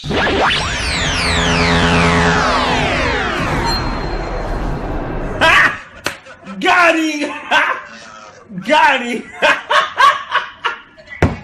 Got him! Got him!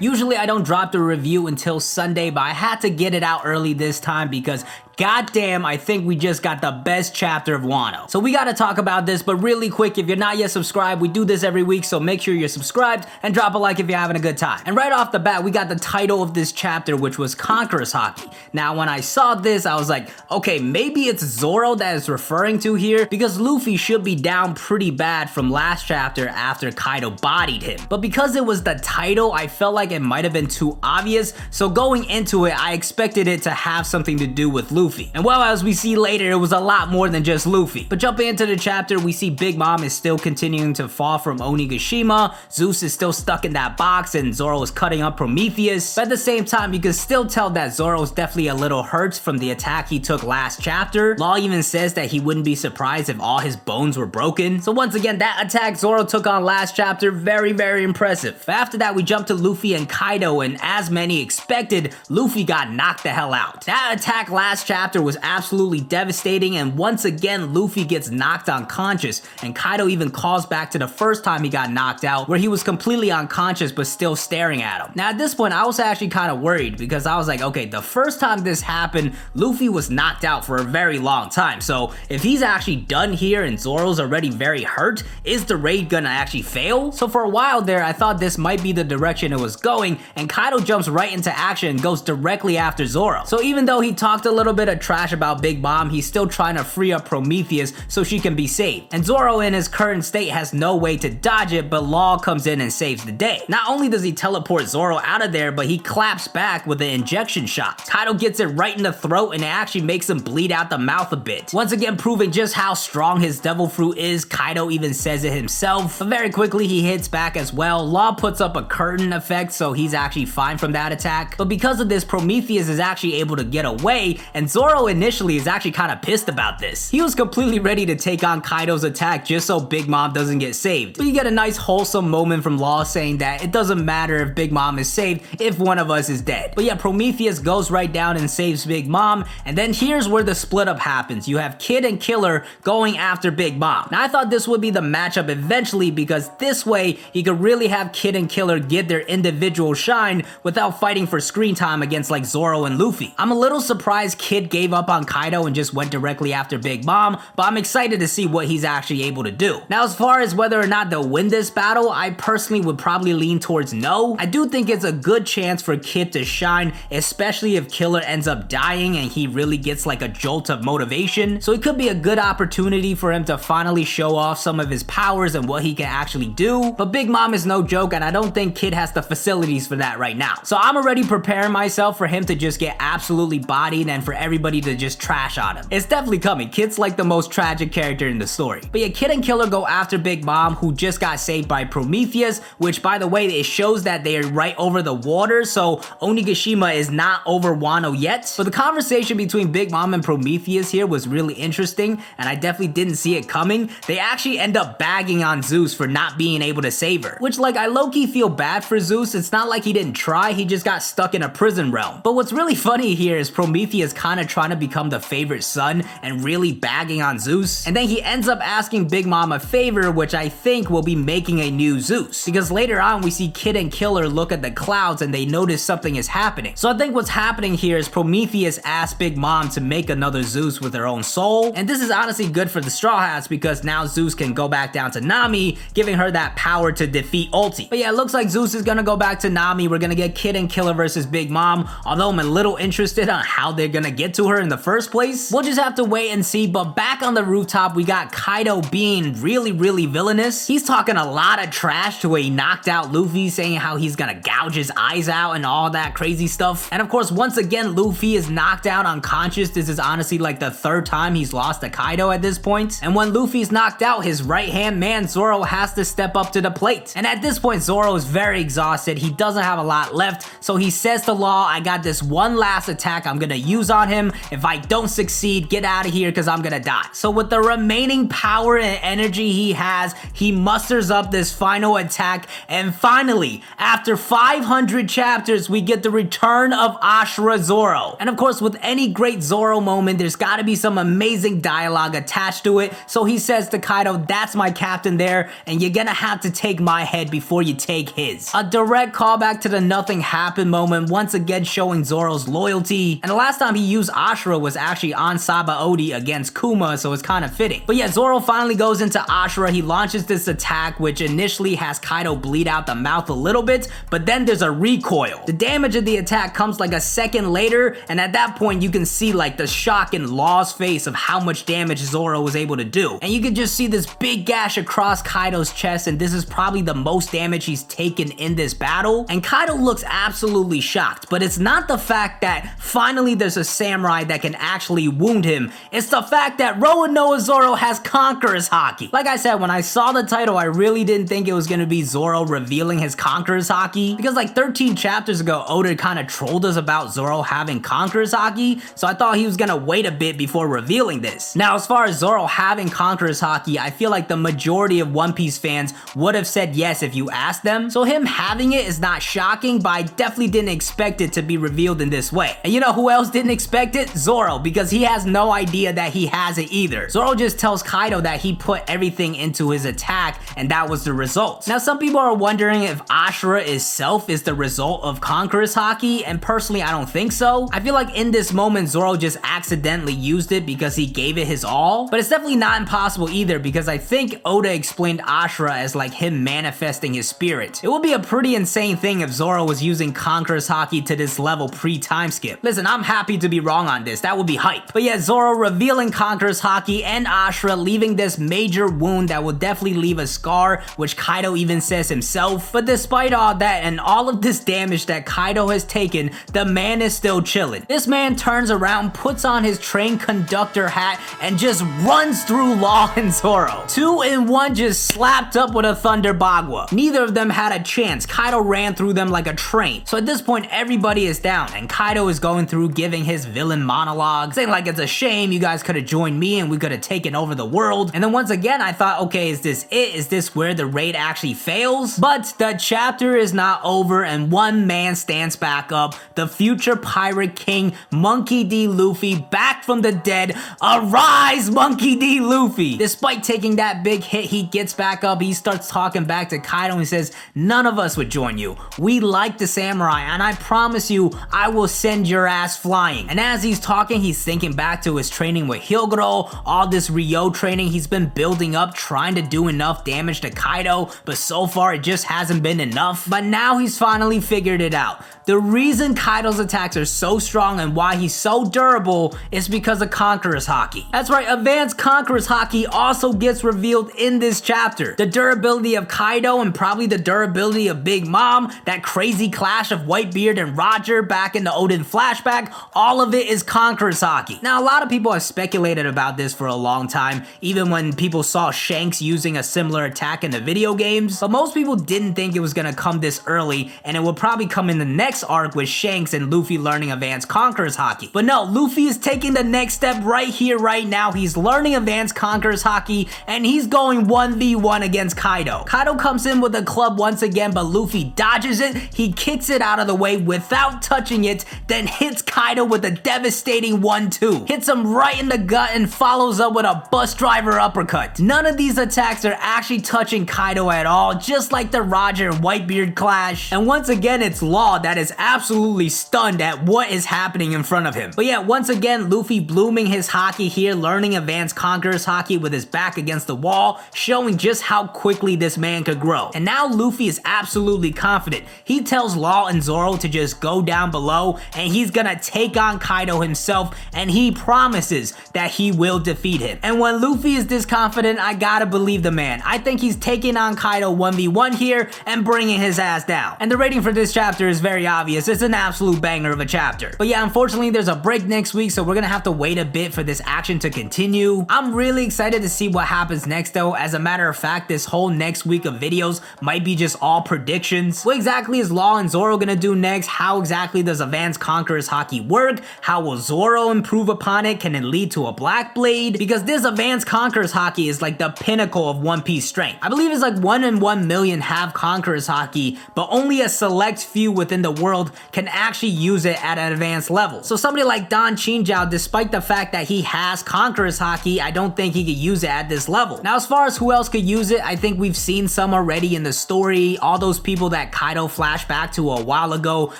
Usually I don't drop the review until Sunday, but I had to get it out early this time because goddamn, I think we just got the best chapter of Wano. So we gotta talk about this, but really quick, if you're not yet subscribed, we do this every week, so make sure you're subscribed and drop a like if you're having a good time. And right off the bat, we got the title of this chapter, which was Conqueror's Haki. Now, when I saw this, I was like, okay, maybe it's Zoro that is referring to here, because Luffy should be down pretty bad from last chapter after Kaido bodied him. But because it was the title, I felt like it might have been too obvious, so going into it, I expected it to have something to do with Luffy. And well, as we see later, it was a lot more than just Luffy. But jumping into the chapter, we see Big Mom is still continuing to fall from Onigashima, Zeus is still stuck in that box, and Zoro is cutting up Prometheus. But at the same time, you can still tell that Zoro is definitely a little hurt from the attack he took last chapter. Law even says that he wouldn't be surprised if all his bones were broken. So once again, that attack Zoro took on last chapter, very, very impressive. After that, we jump to Luffy and Kaido, and as many expected, Luffy got knocked the hell out. That attack last chapter was absolutely devastating, and once again Luffy gets knocked unconscious, and Kaido even calls back to the first time he got knocked out, where he was completely unconscious but still staring at him. Now at this point I was actually kind of worried, because I was like, okay, the first time this happened, Luffy was knocked out for a very long time, so if he's actually done here and Zoro's already very hurt, is the raid gonna actually fail? So for a while there, I thought this might be the direction it was going, and Kaido jumps right into action and goes directly after Zoro. So even though he talked a little bit of trash about Big Mom, he's still trying to free up Prometheus so she can be saved. And Zoro in his current state has no way to dodge it, but Law comes in and saves the day. Not only does he teleport Zoro out of there, but he claps back with an injection shot. Kaido gets it right in the throat, and it actually makes him bleed out the mouth a bit. Once again proving just how strong his devil fruit is. Kaido even says it himself. But very quickly he hits back as well. Law puts up a curtain effect, so he's actually fine from that attack. But because of this, Prometheus is actually able to get away, and Zoro initially is actually kind of pissed about this. He was completely ready to take on Kaido's attack just so Big Mom doesn't get saved. But you get a nice wholesome moment from Law saying that it doesn't matter if Big Mom is saved if one of us is dead. But yeah, Prometheus goes right down and saves Big Mom, and then here's where the split up happens. You have Kid and Killer going after Big Mom. Now I thought this would be the matchup eventually, because this way you could really have Kid and Killer get their individual shine without fighting for screen time against like Zoro and Luffy. I'm a little surprised Kid gave up on Kaido and just went directly after Big Mom, but I'm excited to see what he's actually able to do. Now as far as whether or not they'll win this battle, I personally would probably lean towards no. I do think it's a good chance for Kid to shine, especially if Killer ends up dying and he really gets like a jolt of motivation. So it could be a good opportunity for him to finally show off some of his powers and what he can actually do. But Big Mom is no joke, and I don't think Kid has the facilities for that right now. So I'm already preparing myself for him to just get absolutely bodied and for everybody to just trash on him. It's definitely coming. Kid's like the most tragic character in the story. But yeah, Kid and Killer go after Big Mom, who just got saved by Prometheus, which by the way, it shows that they are right over the water, so Onigashima is not over Wano yet. But the conversation between Big Mom and Prometheus here was really interesting, and I definitely didn't see it coming. They actually end up bagging on Zeus for not being able to save her, which like I low-key feel bad for Zeus. It's not like he didn't try, he just got stuck in a prison realm. But what's really funny here is Prometheus kind of trying to become the favorite son and really bagging on Zeus, and then he ends up asking Big Mom a favor, which I think will be making a new Zeus, because later on we see Kid and Killer look at the clouds and they notice something is happening. So I think what's happening here is Prometheus asked Big Mom to make another Zeus with her own soul, and this is honestly good for the Straw Hats because now Zeus can go back down to Nami, giving her that power to defeat Ulti. But yeah, it looks like Zeus is gonna go back to Nami. We're gonna get Kid and Killer versus Big Mom, although I'm a little interested on how they're gonna get to her in the first place. We'll just have to wait and see. But back on the rooftop, we got Kaido being really villainous. He's talking a lot of trash to where he knocked out Luffy, saying how he's gonna gouge his eyes out and all that crazy stuff. And of course, once again, Luffy is knocked out unconscious. This is honestly like the third time he's lost to Kaido at this point. And when Luffy's knocked out, his right-hand man Zoro has to step up to the plate. And at this point, Zoro is very exhausted. He doesn't have a lot left, so he says to Law, I got this one last attack I'm gonna use on him, him, if I don't succeed, get out of here because I'm gonna die. So with the remaining power and energy he has, he musters up this final attack, and finally, after 500 chapters, we get the return of Ashura Zoro. And of course, with any great Zoro moment, there's gotta be some amazing dialogue attached to it. So he says to Kaido, that's my captain there, and you're gonna have to take my head before you take his. A direct callback to the nothing happened moment, once again showing Zoro's loyalty. And the last time he used Ashura was actually on Sabaody against Kuma, so it's kind of fitting. But yeah, Zoro finally goes into Ashura. He launches this attack, which initially has Kaido bleed out the mouth a little bit, but then there's a recoil. The damage of the attack comes like a second later, and at that point you can see like the shock in Law's face of how much damage Zoro was able to do. And you can just see this big gash across Kaido's chest, and this is probably the most damage he's taken in this battle. And Kaido looks absolutely shocked, but it's not the fact that finally there's a samurai that can actually wound him. It's the fact that Roanoa Zoro has Conqueror's Haki. Like I said, when I saw the title, I really didn't think it was gonna be Zoro revealing his Conqueror's Haki, because like 13 chapters ago, Oda kind of trolled us about Zoro having Conqueror's Haki, so I thought he was gonna wait a bit before revealing this. Now, as far as Zoro having Conqueror's Haki, I feel like the majority of One Piece fans would have said yes if you asked them, so him having it is not shocking, but I definitely didn't expect it to be revealed in this way. And you know who else didn't expect it? Zoro, because he has no idea that he has it either. Zoro just tells Kaido that he put everything into his attack, and that was the result. Now, some people are wondering if Ashura itself is the result of Conqueror's Haki, and personally, I don't think so. I feel like in this moment, Zoro just accidentally used it because he gave it his all, but it's definitely not impossible either, because I think Oda explained Ashura as like him manifesting his spirit. It would be a pretty insane thing if Zoro was using Conqueror's Haki to this level pre-time skip. Listen, I'm happy to be wrong on this. That would be hype. But yeah, Zoro revealing Conqueror's Haki and Ashura leaving this major wound that will definitely leave a scar, which Kaido even says himself. But despite all that and all of this damage that Kaido has taken, the man is still chilling. This man turns around, puts on his train conductor hat, and just runs through Law and Zoro. 2 in 1 just slapped up with a Thunder Bagua. Neither of them had a chance. Kaido ran through them like a train. So at this point, everybody is down, and Kaido is going through giving his villain monologue, saying like, it's a shame you guys could have joined me and we could have taken over the world. And then once again, I thought, okay, is this it? Is this where the raid actually fails? But the chapter is not over, and one man stands back up. The future pirate king, Monkey D. Luffy, back from the dead. Arise, Monkey D. Luffy! Despite taking that big hit, he gets back up. He starts talking back to Kaido and says, none of us would join you. We like the samurai, and I promise you, I will send your ass flying. And as he's talking, he's thinking back to his training with Hyogoro, all this Ryo training he's been building up, trying to do enough damage to Kaido, but so far it just hasn't been enough. But now he's finally figured it out. The reason Kaido's attacks are so strong and why he's so durable is because of Conqueror's Haki. That's right, Advanced Conqueror's Haki also gets revealed in this chapter. The durability of Kaido and probably the durability of Big Mom, that crazy clash of Whitebeard and Roger back in the Oden flashback, all of it is Conqueror's Haki. Now, a lot of people have speculated about this for a long time, even when people saw Shanks using a similar attack in the video games, but most people didn't think it was gonna come this early, and it would probably come in the next arc with Shanks and Luffy learning Advanced Conqueror's Haki. But no, Luffy is taking the next step right here, right now. He's learning Advanced Conqueror's Haki, and he's going 1v1 against Kaido. Kaido comes in with a club once again, but Luffy dodges it. He kicks it out of the way without touching it, then hits Kaido with a devastating 1-2. Hits him right in the gut and follows up with a bus driver uppercut. None of these attacks are actually touching Kaido at all, just like the Roger and Whitebeard clash. And once again, it's Law that is absolutely stunned at what is happening in front of him. But yeah, once again, Luffy blooming his Haki here, learning Advanced Conqueror's Haki with his back against the wall, showing just how quickly this man could grow. And now Luffy is absolutely confident. He tells Law and Zoro to just go down below, and he's gonna take on Kaido himself, and he promises that he will defeat him. And when Luffy is this confident, I gotta believe the man. I think he's taking on Kaido 1v1 here and bringing his ass down. And the rating for this chapter is very obvious. obvious, it's an absolute banger of a chapter. But yeah, unfortunately there's a break next week, so we're gonna have to wait a bit for this action to continue. I'm really excited to see what happens next though. As a matter of fact, this whole next week of videos might be just all predictions. What exactly is Law and Zoro gonna do next? How exactly does Advanced Conqueror's Haki work? How will Zoro improve upon it? Can it lead to a Black Blade? Because this Advanced Conqueror's Haki is like the pinnacle of One Piece strength. I believe it's like 1 in 1 million have Conqueror's Haki, but only a select few within the world can actually use it at an advanced level. So somebody like Don Chinjiao, despite the fact that he has Conqueror's Haki, I don't think he could use it at this level. Now, as far as who else could use it, I think we've seen some already in the story. All those people that Kaido flashed back to a while ago,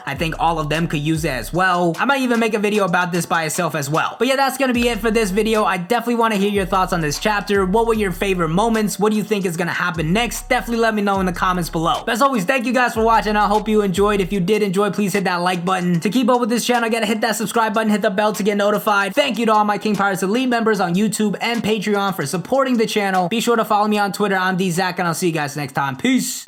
I think all of them could use it as well. I might even make a video about this by itself as well. But yeah, that's gonna be it for this video. I definitely want to hear your thoughts on this chapter. What were your favorite moments? What do you think is gonna happen next? Definitely let me know in the comments below. But as always, thank you guys for watching. I hope you enjoyed. If you did enjoy, please hit that like button. To keep up with this channel, gotta hit that subscribe button, hit the bell to get notified. Thank you to all my King Pirates Elite members on YouTube and Patreon for supporting the channel. Be sure to follow me on Twitter. I'm DZack, and I'll see you guys next time. Peace.